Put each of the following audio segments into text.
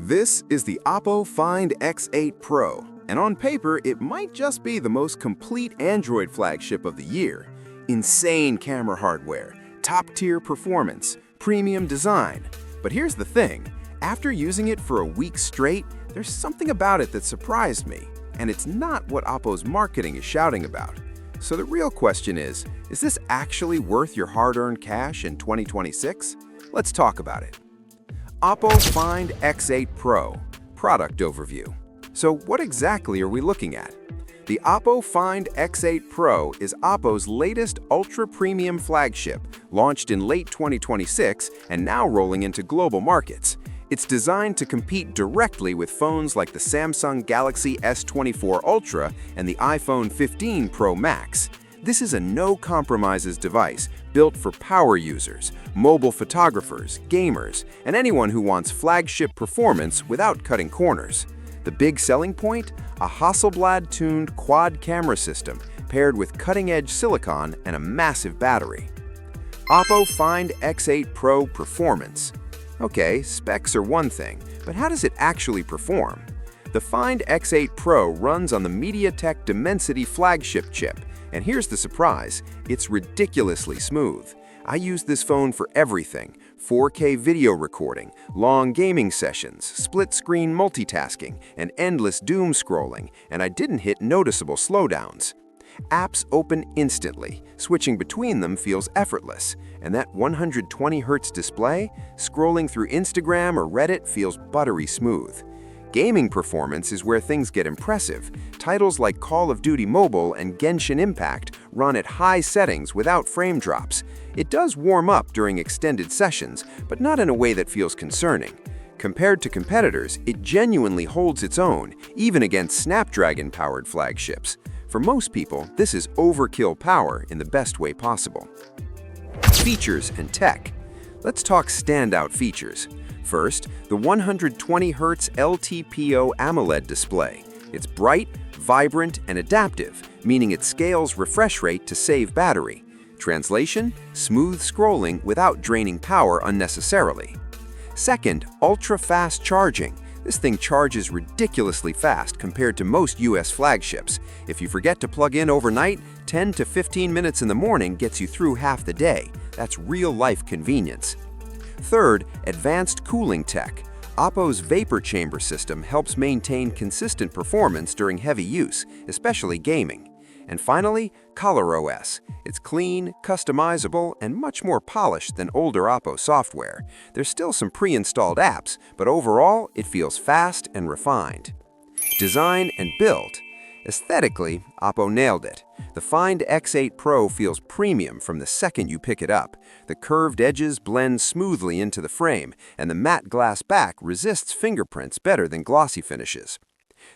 This is the Oppo Find X8 Pro, and on paper, it might just be the most complete Android flagship of the year. Insane camera hardware, top-tier performance, premium design. But here's the thing, after using it for a week straight, there's something about it that surprised me, and it's not what Oppo's marketing is shouting about. So the real question is this actually worth your hard-earned cash in 2026? Let's talk about it. Oppo Find X8 Pro Product Overview. So what exactly are we looking at? The Oppo Find X8 Pro is Oppo's latest ultra-premium flagship, launched in late 2026 and now rolling into global markets. It's designed to compete directly with phones like the Samsung Galaxy S24 Ultra and the iPhone 15 Pro Max. This is a no-compromises device built for power users, mobile photographers, gamers, and anyone who wants flagship performance without cutting corners. The big selling point? A Hasselblad-tuned quad camera system paired with cutting-edge silicon and a massive battery. Oppo Find X8 Pro Performance. Okay, specs are one thing, but how does it actually perform? The Find X8 Pro runs on the MediaTek Dimensity flagship chip, and here's the surprise, it's ridiculously smooth. I use this phone for everything: 4K video recording, long gaming sessions, split-screen multitasking, and endless doom scrolling, and I didn't hit noticeable slowdowns. Apps open instantly, switching between them feels effortless, and that 120Hz display, scrolling through Instagram or Reddit feels buttery smooth. Gaming performance is where things get impressive. Titles like Call of Duty Mobile and Genshin Impact run at high settings without frame drops. It does warm up during extended sessions, but not in a way that feels concerning. Compared to competitors, it genuinely holds its own, even against Snapdragon-powered flagships. For most people, this is overkill power in the best way possible. Features and tech. Let's talk standout features. First, the 120Hz LTPO AMOLED display. It's bright, vibrant, and adaptive, meaning it scales refresh rate to save battery. Translation: smooth scrolling without draining power unnecessarily. Second, ultra-fast charging. This thing charges ridiculously fast compared to most US flagships. If you forget to plug in overnight, 10 to 15 minutes in the morning gets you through half the day. That's real-life convenience. Third, advanced cooling tech. Oppo's vapor chamber system helps maintain consistent performance during heavy use, especially gaming. And finally, ColorOS. It's clean, customizable, and much more polished than older Oppo software. There's still some pre-installed apps, but overall, it feels fast and refined. Design and build. Aesthetically, Oppo nailed it. The Find X8 Pro feels premium from the second you pick it up. The curved edges blend smoothly into the frame, and the matte glass back resists fingerprints better than glossy finishes.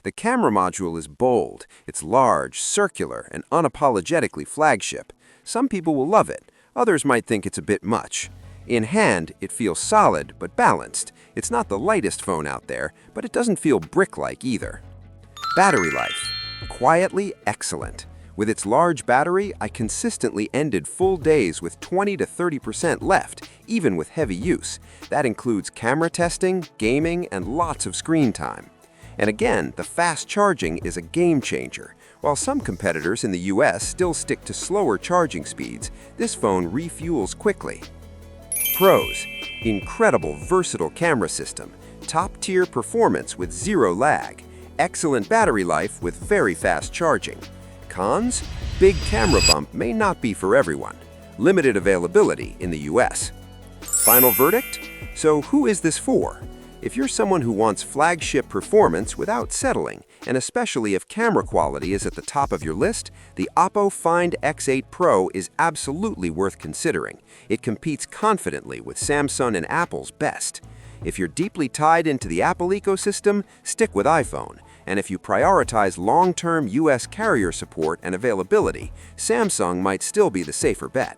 The camera module is bold, it's large, circular, and unapologetically flagship. Some people will love it, others might think it's a bit much. In hand, it feels solid but balanced. It's not the lightest phone out there, but it doesn't feel brick-like either. Battery life. Quietly excellent. With its large battery, I consistently ended full days with 20 to 30% left, even with heavy use. That includes camera testing, gaming, and lots of screen time. And again, the fast charging is a game changer. While some competitors in the US still stick to slower charging speeds, this phone refuels quickly. Pros: incredible versatile camera system, top-tier performance with zero lag, excellent battery life with very fast charging. Cons: big camera bump may not be for everyone. Limited availability in the US. Final verdict? So who is this for? If you're someone who wants flagship performance without settling, and especially if camera quality is at the top of your list, the Oppo Find X8 Pro is absolutely worth considering. It competes confidently with Samsung and Apple's best. If you're deeply tied into the Apple ecosystem, stick with iPhone. And if you prioritize long-term US carrier support and availability, Samsung might still be the safer bet.